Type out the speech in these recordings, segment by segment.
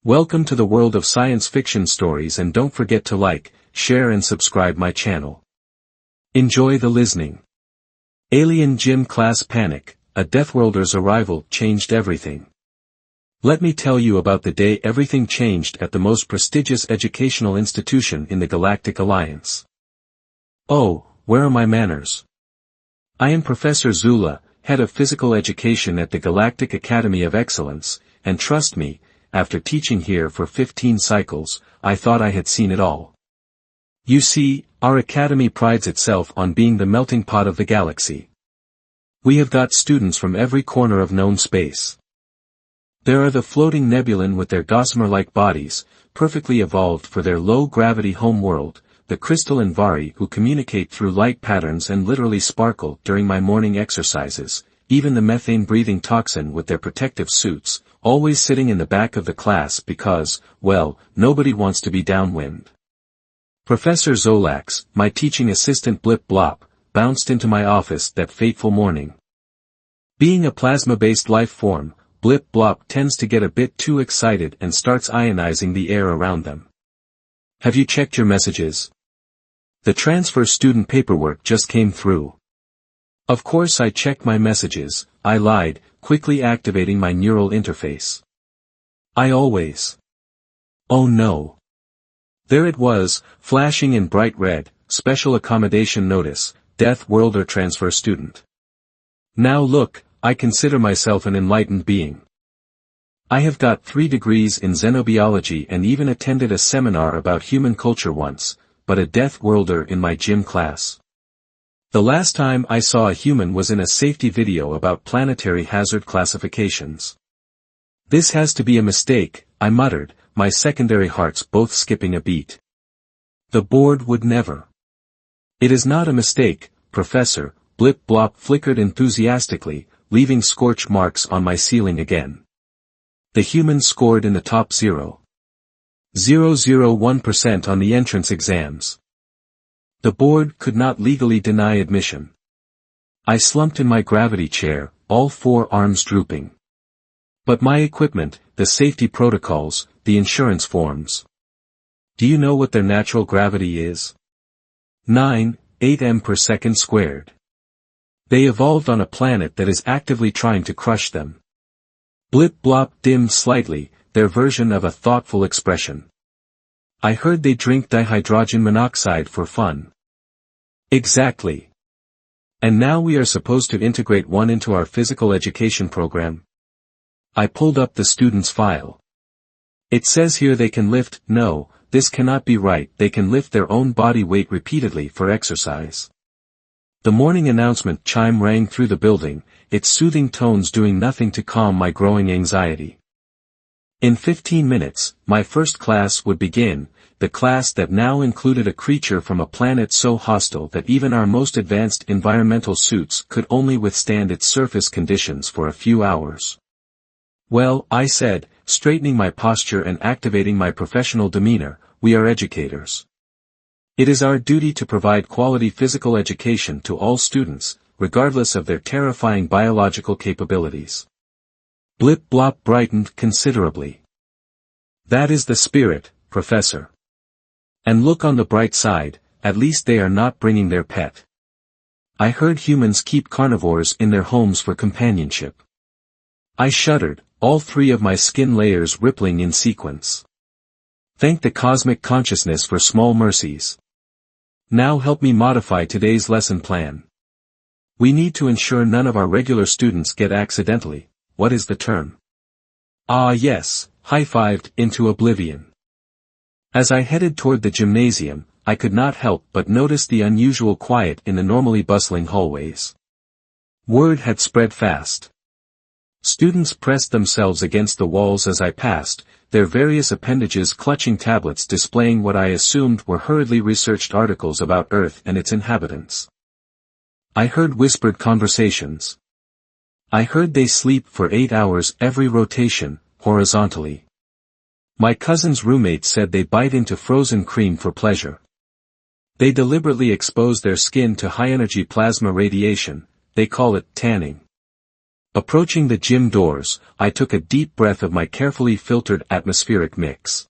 Welcome to the world of science fiction stories, and don't forget to like, share and subscribe my channel. Enjoy the listening. Alien Gym Class Panic, a Deathworlder's arrival changed everything. Let me tell you about the day everything changed at the most prestigious educational institution in the Galactic Alliance. Oh, where are my manners? I am Professor Zula, head of physical education at the Galactic Academy of Excellence, and trust me, after teaching here for 15 cycles, I thought I had seen it all. You see, our academy prides itself on being the melting pot of the galaxy. We have got students from every corner of known space. There are the floating Nebulan with their gossamer-like bodies, perfectly evolved for their low-gravity home world, the crystal Vari who communicate through light patterns and literally sparkle during my morning exercises, even the methane-breathing toxin with their protective suits, always sitting in the back of the class because, well, nobody wants to be downwind. Professor Zolax, my teaching assistant Blip Blop, bounced into my office that fateful morning. Being a plasma-based life form, Blip Blop tends to get a bit too excited and starts ionizing the air around them. Have you checked your messages? The transfer student paperwork just came through. Of course I checked my messages, I lied, quickly activating my neural interface. I always. Oh no. There it was, flashing in bright red, special accommodation notice, Deathworlder transfer student. Now look, I consider myself an enlightened being. I have got 3 degrees in xenobiology and even attended a seminar about human culture once, but a Deathworlder in my gym class. The last time I saw a human was in a safety video about planetary hazard classifications. This has to be a mistake, I muttered, my secondary hearts both skipping a beat. The board would never. It is not a mistake, Professor, Blip Blop flickered enthusiastically, leaving scorch marks on my ceiling again. The human scored in the top 0.001% on the entrance exams. The board could not legally deny admission. I slumped in my gravity chair, all 4 arms drooping. But my equipment, the safety protocols, the insurance forms. Do you know what their natural gravity is? 9.8 m per second squared. They evolved on a planet that is actively trying to crush them. Blip Blop dimmed slightly, their version of a thoughtful expression. I heard they drink dihydrogen monoxide for fun. Exactly. And now we are supposed to integrate one into our physical education program. I pulled up the student's file. It says here they can lift. No, this cannot be right. They can lift their own body weight repeatedly for exercise. The morning announcement chime rang through the building, its soothing tones doing nothing to calm my growing anxiety. In 15 minutes, my first class would begin, the class that now included a creature from a planet so hostile that even our most advanced environmental suits could only withstand its surface conditions for a few hours. Well, I said, straightening my posture and activating my professional demeanor, we are educators. It is our duty to provide quality physical education to all students, regardless of their terrifying biological capabilities. Blip Blop brightened considerably. That is the spirit, Professor. And look on the bright side, at least they are not bringing their pet. I heard humans keep carnivores in their homes for companionship. I shuddered, all 3 of my skin layers rippling in sequence. Thank the cosmic consciousness for small mercies. Now help me modify today's lesson plan. We need to ensure none of our regular students get accidentally, what is the term? Ah yes, high-fived into oblivion. As I headed toward the gymnasium, I could not help but notice the unusual quiet in the normally bustling hallways. Word had spread fast. Students pressed themselves against the walls as I passed, their various appendages clutching tablets displaying what I assumed were hurriedly researched articles about Earth and its inhabitants. I heard whispered conversations. I heard they sleep for 8 hours every rotation, horizontally. My cousin's roommate said they bite into frozen cream for pleasure. They deliberately expose their skin to high-energy plasma radiation, they call it tanning. Approaching the gym doors, I took a deep breath of my carefully filtered atmospheric mix.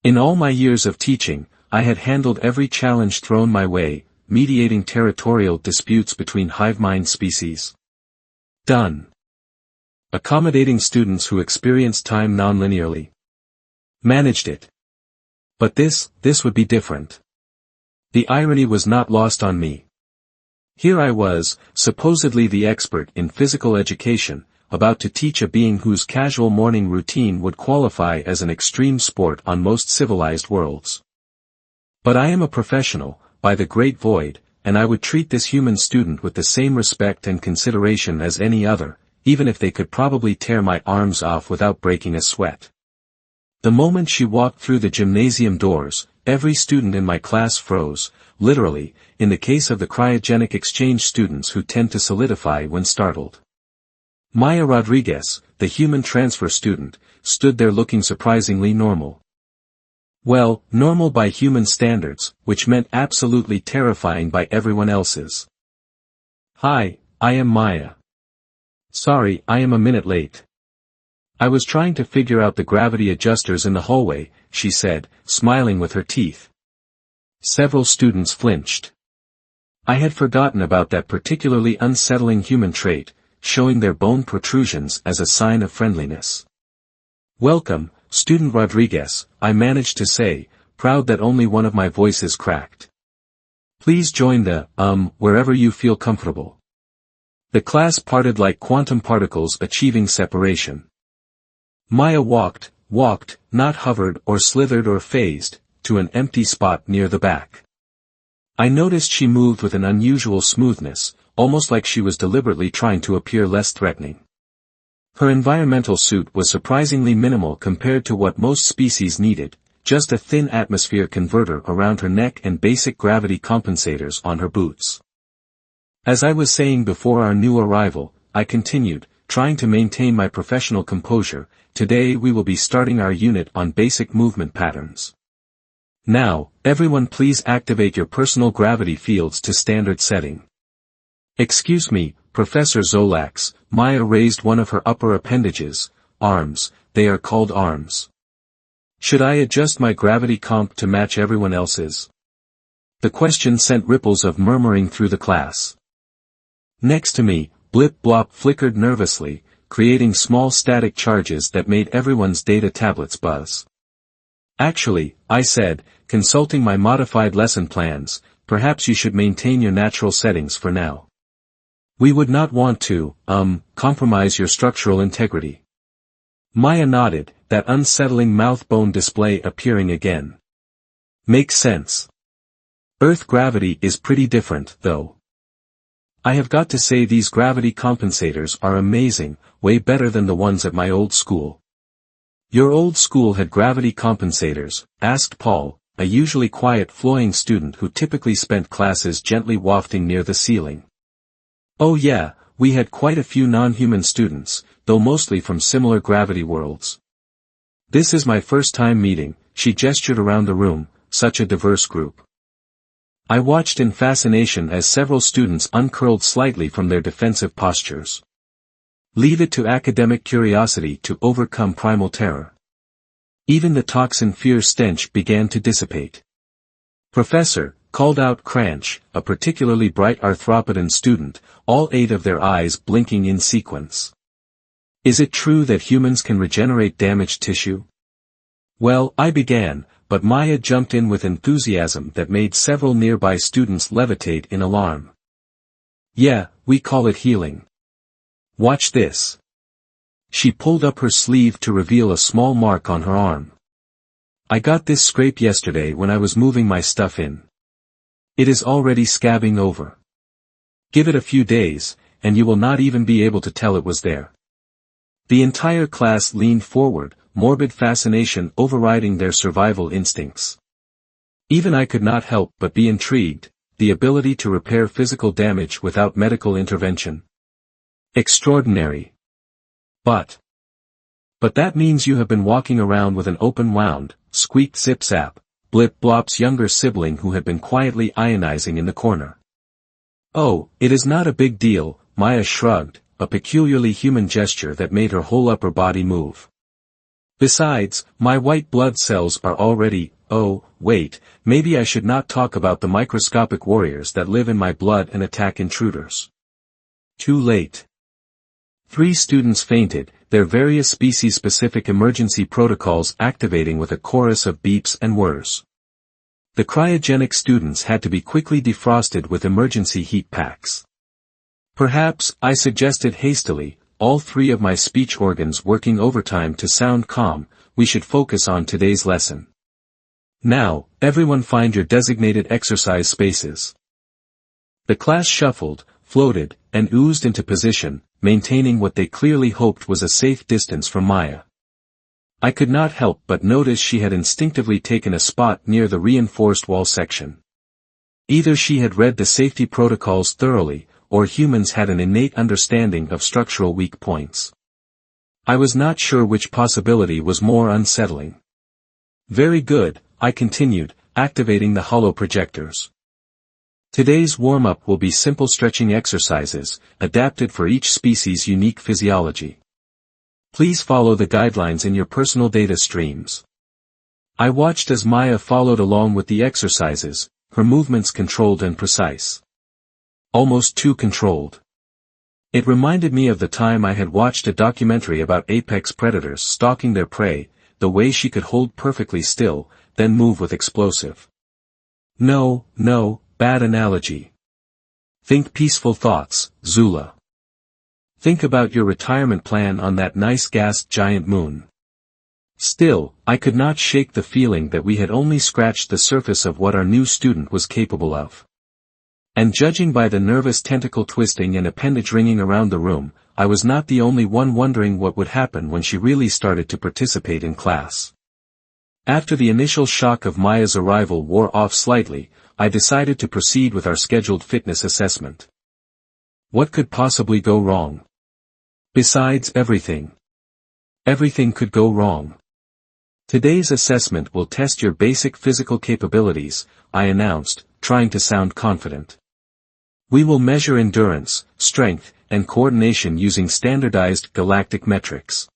In all my years of teaching, I had handled every challenge thrown my way, mediating territorial disputes between hive-mind species. Done. Accommodating students who experience time nonlinearly. Managed it. But this would be different. The irony was not lost on me. Here I was, supposedly the expert in physical education, about to teach a being whose casual morning routine would qualify as an extreme sport on most civilized worlds. But I am a professional, by the great void, and I would treat this human student with the same respect and consideration as any other, even if they could probably tear my arms off without breaking a sweat. The moment she walked through the gymnasium doors, every student in my class froze, literally, in the case of the cryogenic exchange students who tend to solidify when startled. Maya Rodriguez, the human transfer student, stood there looking surprisingly normal. Well, normal by human standards, which meant absolutely terrifying by everyone else's. Hi, I am Maya. Sorry, I am a minute late. I was trying to figure out the gravity adjusters in the hallway, she said, smiling with her teeth. Several students flinched. I had forgotten about that particularly unsettling human trait, showing their bone protrusions as a sign of friendliness. Welcome, Student Rodriguez, I managed to say, proud that only one of my voices cracked. Please join the, wherever you feel comfortable. The class parted like quantum particles achieving separation. Maya walked, not hovered or slithered or phased, to an empty spot near the back. I noticed she moved with an unusual smoothness, almost like she was deliberately trying to appear less threatening. Her environmental suit was surprisingly minimal compared to what most species needed, just a thin atmosphere converter around her neck and basic gravity compensators on her boots. As I was saying before our new arrival, I continued, trying to maintain my professional composure, today we will be starting our unit on basic movement patterns. Now, everyone please activate your personal gravity fields to standard setting. Excuse me, Professor Zolax, Maya raised one of her upper appendages, arms, they are called arms. Should I adjust my gravity comp to match everyone else's? The question sent ripples of murmuring through the class. Next to me, Blip Blop flickered nervously, creating small static charges that made everyone's data tablets buzz. Actually, I said, consulting my modified lesson plans, perhaps you should maintain your natural settings for now. We would not want to, compromise your structural integrity. Maya nodded, that unsettling mouth bone display appearing again. Makes sense. Earth gravity is pretty different, though. I have got to say these gravity compensators are amazing, way better than the ones at my old school. Your old school had gravity compensators, asked Paul, a usually quiet floying student who typically spent classes gently wafting near the ceiling. Oh yeah, we had quite a few non-human students, though mostly from similar gravity worlds. This is my first time meeting, she gestured around the room, such a diverse group. I watched in fascination as several students uncurled slightly from their defensive postures. Leave it to academic curiosity to overcome primal terror. Even the toxin fear stench began to dissipate. Professor, called out Cranch, a particularly bright arthropodon student, all 8 of their eyes blinking in sequence. Is it true that humans can regenerate damaged tissue? Well, I began, but Maya jumped in with enthusiasm that made several nearby students levitate in alarm. Yeah, we call it healing. Watch this. She pulled up her sleeve to reveal a small mark on her arm. I got this scrape yesterday when I was moving my stuff in. It is already scabbing over. Give it a few days, and you will not even be able to tell it was there. The entire class leaned forward, morbid fascination overriding their survival instincts. Even I could not help but be intrigued, the ability to repair physical damage without medical intervention. Extraordinary. But that means you have been walking around with an open wound, squeaked Zip Zap, Blip Blop's younger sibling who had been quietly ionizing in the corner. Oh, it is not a big deal, Maya shrugged, a peculiarly human gesture that made her whole upper body move. Besides, my white blood cells are already, oh, wait, maybe I should not talk about the microscopic warriors that live in my blood and attack intruders. Too late. 3 students fainted, their various species-specific emergency protocols activating with a chorus of beeps and whirs. The cryogenic students had to be quickly defrosted with emergency heat packs. Perhaps, I suggested hastily, all 3 of my speech organs working overtime to sound calm, we should focus on today's lesson. Now, everyone find your designated exercise spaces. The class shuffled, floated, and oozed into position, maintaining what they clearly hoped was a safe distance from Maya. I could not help but notice she had instinctively taken a spot near the reinforced wall section. Either she had read the safety protocols thoroughly, or humans had an innate understanding of structural weak points. I was not sure which possibility was more unsettling. Very good, I continued, activating the holo projectors. Today's warm-up will be simple stretching exercises, adapted for each species' unique physiology. Please follow the guidelines in your personal data streams. I watched as Maya followed along with the exercises, her movements controlled and precise. Almost too controlled. It reminded me of the time I had watched a documentary about apex predators stalking their prey, the way she could hold perfectly still, then move with explosive. No, bad analogy. Think peaceful thoughts, Zula. Think about your retirement plan on that nice gas giant moon. Still, I could not shake the feeling that we had only scratched the surface of what our new student was capable of. And judging by the nervous tentacle twisting and appendage ringing around the room, I was not the only one wondering what would happen when she really started to participate in class. After the initial shock of Maya's arrival wore off slightly, I decided to proceed with our scheduled fitness assessment. What could possibly go wrong? Besides everything. Everything could go wrong. Today's assessment will test your basic physical capabilities, I announced, trying to sound confident. We will measure endurance, strength, and coordination using standardized galactic metrics.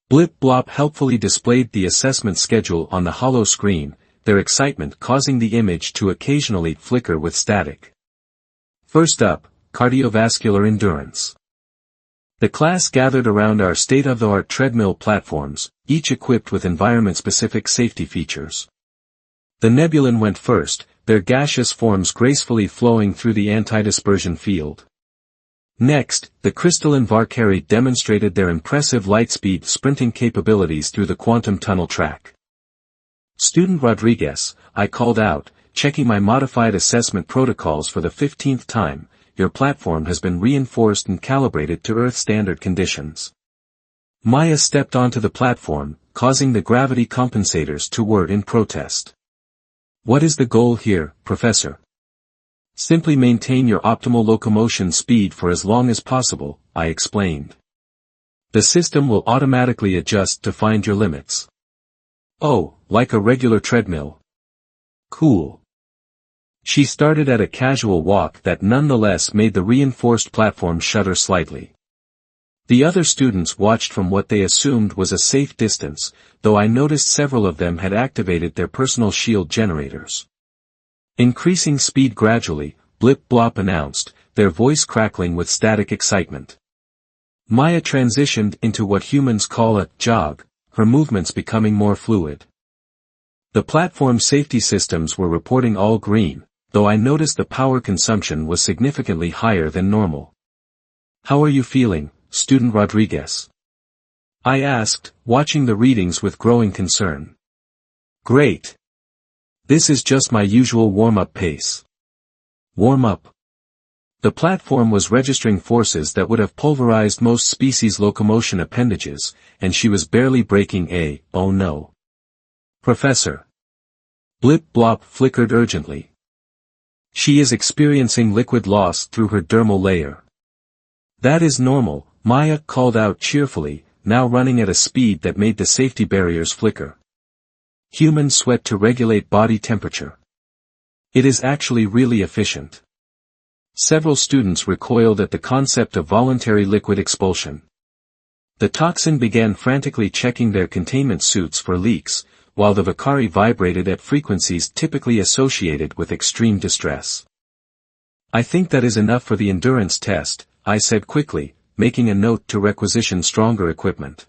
Blip Blop helpfully displayed the assessment schedule on the holo screen, their excitement causing the image to occasionally flicker with static. First up, cardiovascular endurance. The class gathered around our state-of-the-art treadmill platforms, each equipped with environment-specific safety features. The Nebulan went first, their gaseous forms gracefully flowing through the anti-dispersion field. Next, the crystalline Valkyrie demonstrated their impressive lightspeed sprinting capabilities through the quantum tunnel track. Student Rodriguez, I called out, checking my modified assessment protocols for the 15th time, your platform has been reinforced and calibrated to Earth standard conditions. Maya stepped onto the platform, causing the gravity compensators to whir in protest. What is the goal here, Professor? Simply maintain your optimal locomotion speed for as long as possible, I explained. The system will automatically adjust to find your limits. Oh, like a regular treadmill. Cool. She started at a casual walk that nonetheless made the reinforced platform shudder slightly. The other students watched from what they assumed was a safe distance, though I noticed several of them had activated their personal shield generators. Increasing speed gradually, Blip Blop announced, their voice crackling with static excitement. Maya transitioned into what humans call a jog, her movements becoming more fluid. The platform safety systems were reporting all green, though I noticed the power consumption was significantly higher than normal. How are you feeling, Student Rodriguez? I asked, watching the readings with growing concern. Great. This is just my usual warm-up pace. Warm-up. The platform was registering forces that would have pulverized most species' locomotion appendages, and she was barely breaking a, oh no. Professor. Blip Blop flickered urgently. She is experiencing liquid loss through her dermal layer. That is normal, Maya called out cheerfully, now running at a speed that made the safety barriers flicker. Humans sweat to regulate body temperature. It is actually really efficient. Several students recoiled at the concept of voluntary liquid expulsion. The toxin began frantically checking their containment suits for leaks, while the Vicari vibrated at frequencies typically associated with extreme distress. "I think that is enough for the endurance test," I said quickly, making a note to requisition stronger equipment.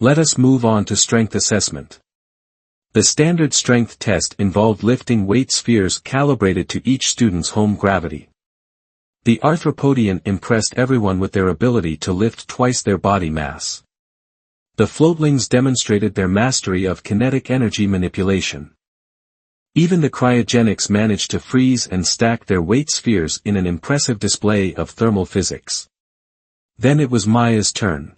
"Let us move on to strength assessment." The standard strength test involved lifting weight spheres calibrated to each student's home gravity. The arthropodian impressed everyone with their ability to lift twice their body mass. The floatlings demonstrated their mastery of kinetic energy manipulation. Even the cryogenics managed to freeze and stack their weight spheres in an impressive display of thermal physics. Then it was Maya's turn.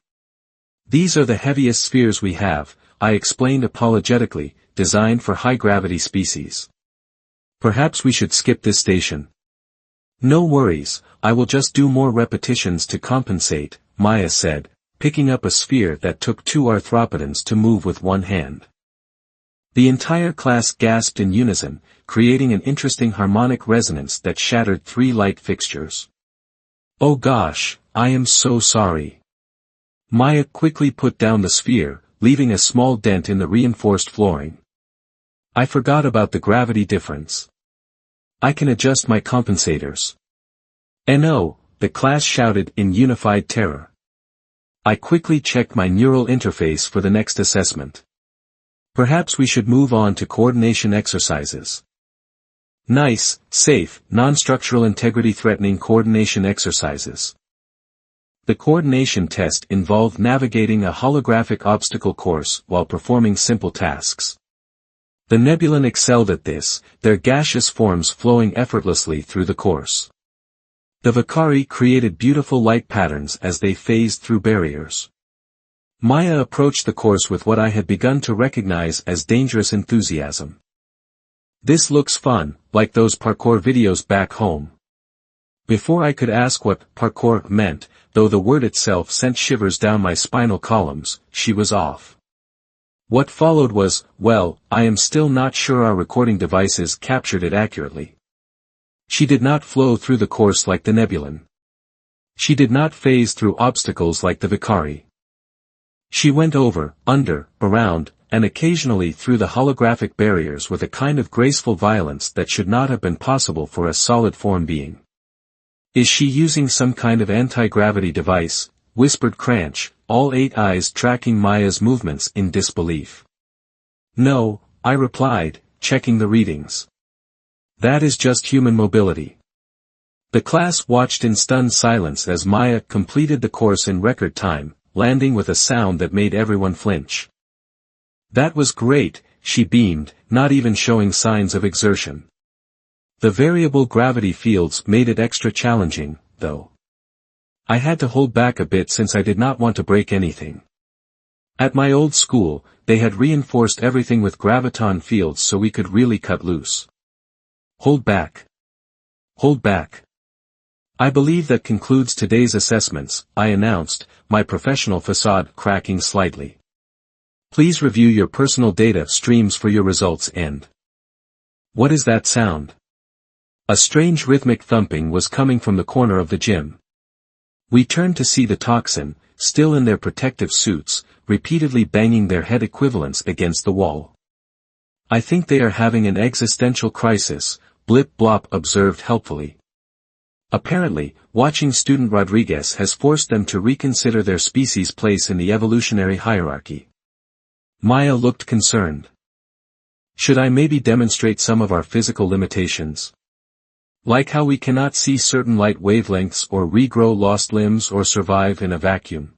"These are the heaviest spheres we have," I explained apologetically, "designed for high-gravity species. Perhaps we should skip this station." "No worries, I will just do more repetitions to compensate," Maya said, picking up a sphere that took 2 arthropodans to move with one hand. The entire class gasped in unison, creating an interesting harmonic resonance that shattered 3 light fixtures. "Oh gosh, I am so sorry." Maya quickly put down the sphere, leaving a small dent in the reinforced flooring. "I forgot about the gravity difference. I can adjust my compensators." "No," the class shouted in unified terror. I quickly checked my neural interface for the next assessment. "Perhaps we should move on to coordination exercises." Nice, safe, non-structural integrity-threatening coordination exercises. The coordination test involved navigating a holographic obstacle course while performing simple tasks. The Nebulan excelled at this, their gaseous forms flowing effortlessly through the course. The Vicari created beautiful light patterns as they phased through barriers. Maya approached the course with what I had begun to recognize as dangerous enthusiasm. "This looks fun, like those parkour videos back home." Before I could ask what parkour meant, though the word itself sent shivers down my spinal columns, she was off. What followed was, well, I am still not sure our recording devices captured it accurately. She did not flow through the course like the Nebulan. She did not phase through obstacles like the Vicari. She went over, under, around, and occasionally through the holographic barriers with a kind of graceful violence that should not have been possible for a solid form being. "Is she using some kind of anti-gravity device?" whispered Cranch, all 8 eyes tracking Maya's movements in disbelief. "No," I replied, checking the readings. "That is just human mobility." The class watched in stunned silence as Maya completed the course in record time, landing with a sound that made everyone flinch. "That was great," she beamed, not even showing signs of exertion. The variable gravity fields made it extra challenging, though. I had to hold back a bit since I did not want to break anything. At my old school, they had reinforced everything with graviton fields so we could really cut loose. Hold back. Hold back. "I believe that concludes today's assessments," I announced, my professional facade cracking slightly. "Please review your personal data streams for your results and—" What is that sound? A strange rhythmic thumping was coming from the corner of the gym. We turned to see the toxin, still in their protective suits, repeatedly banging their head equivalents against the wall. "I think they are having an existential crisis," Blip Blop observed helpfully. "Apparently, watching student Rodriguez has forced them to reconsider their species' place in the evolutionary hierarchy." Maya looked concerned. "Should I maybe demonstrate some of our physical limitations? Like how we cannot see certain light wavelengths or regrow lost limbs or survive in a vacuum?"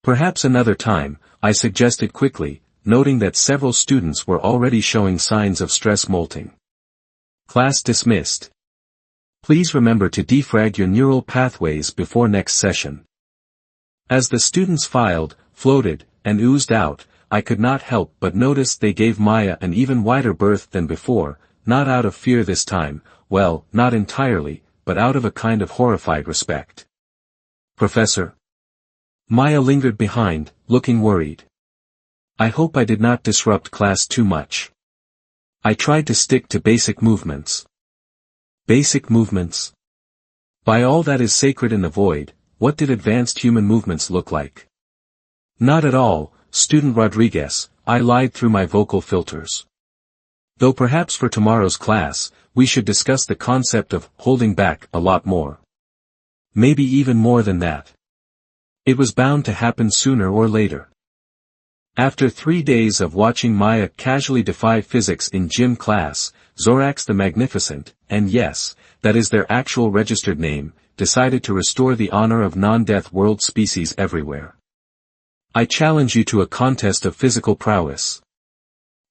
"Perhaps another time," I suggested quickly, noting that several students were already showing signs of stress molting. Class dismissed. Please remember to defrag your neural pathways before next session. As the students filed, floated, and oozed out, I could not help but notice they gave Maya an even wider berth than before, not out of fear this time, well, not entirely, but out of a kind of horrified respect. "Professor?" Maya lingered behind, looking worried. I hope I did not disrupt class too much. I tried to stick to basic movements. Basic movements? By all that is sacred in the void, what did advanced human movements look like? Not at all, student Rodriguez, I lied through my vocal filters. Though perhaps for tomorrow's class, we should discuss the concept of holding back a lot more. Maybe even more than that. It was bound to happen sooner or later. After 3 days of watching Maya casually defy physics in gym class, Zorax the Magnificent, and yes, that is their actual registered name, decided to restore the honor of non-death world species everywhere. I challenge you to a contest of physical prowess.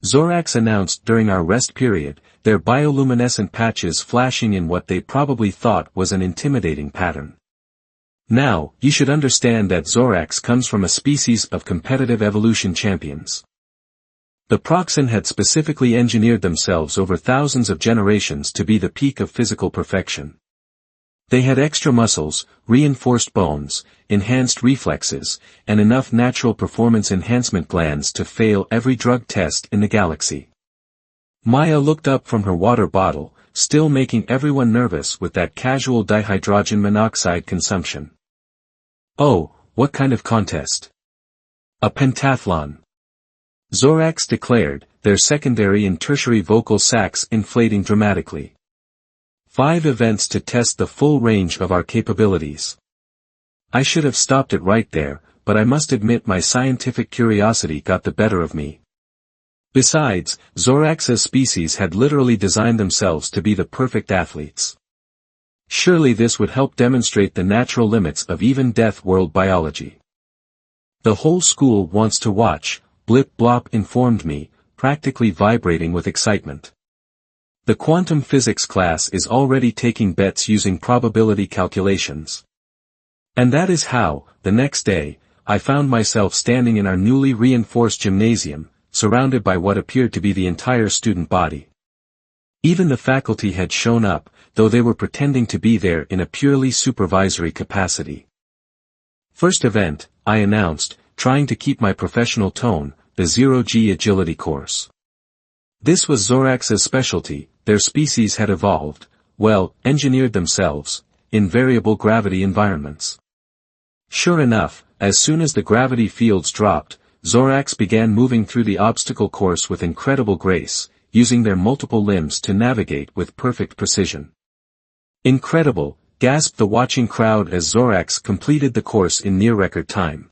Zorax announced during our rest period, their bioluminescent patches flashing in what they probably thought was an intimidating pattern. Now, you should understand that Zorax comes from a species of competitive evolution champions. The Proxen had specifically engineered themselves over thousands of generations to be the peak of physical perfection. They had extra muscles, reinforced bones, enhanced reflexes, and enough natural performance enhancement glands to fail every drug test in the galaxy. Maya looked up from her water bottle, still making everyone nervous with that casual dihydrogen monoxide consumption. Oh, what kind of contest? A pentathlon. Zorax declared, their secondary and tertiary vocal sacs inflating dramatically. 5 events to test the full range of our capabilities. I should have stopped it right there, but I must admit my scientific curiosity got the better of me. Besides, Zorax's species had literally designed themselves to be the perfect athletes. Surely this would help demonstrate the natural limits of even death world biology. The whole school wants to watch, Blip Blop informed me, practically vibrating with excitement. The quantum physics class is already taking bets using probability calculations. And that is how, the next day, I found myself standing in our newly reinforced gymnasium, surrounded by what appeared to be the entire student body. Even the faculty had shown up, though they were pretending to be there in a purely supervisory capacity. First event, I announced, trying to keep my professional tone, the 0G agility course. This was Zorax's specialty. Their species had evolved, engineered themselves, in variable gravity environments. Sure enough, as soon as the gravity fields dropped, Zorax began moving through the obstacle course with incredible grace, using their multiple limbs to navigate with perfect precision. Incredible, gasped the watching crowd as Zorax completed the course in near record time.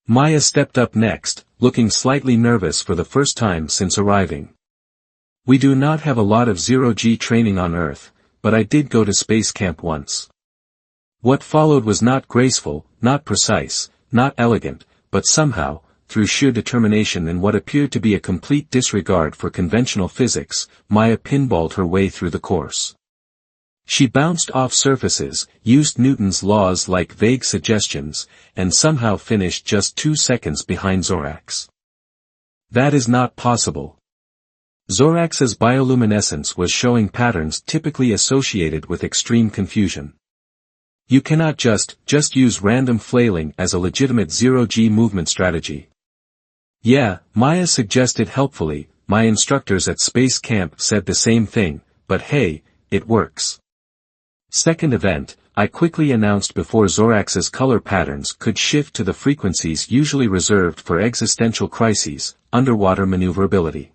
Maya stepped up next, looking slightly nervous for the first time since arriving. We do not have a lot of 0G training on Earth, but I did go to space camp once. What followed was not graceful, not precise, not elegant, but somehow, through sheer determination and what appeared to be a complete disregard for conventional physics, Maya pinballed her way through the course. She bounced off surfaces, used Newton's laws like vague suggestions, and somehow finished just 2 seconds behind Zorax. That is not possible. Zorax's bioluminescence was showing patterns typically associated with extreme confusion. You cannot just use random flailing as a legitimate 0G movement strategy. Yeah, Maya suggested helpfully, my instructors at space camp said the same thing, but hey, it works. Second event, I quickly announced before Zorax's color patterns could shift to the frequencies usually reserved for existential crises, underwater maneuverability.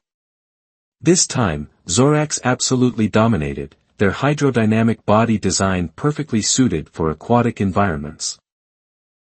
This time, Zorax absolutely dominated, their hydrodynamic body design perfectly suited for aquatic environments.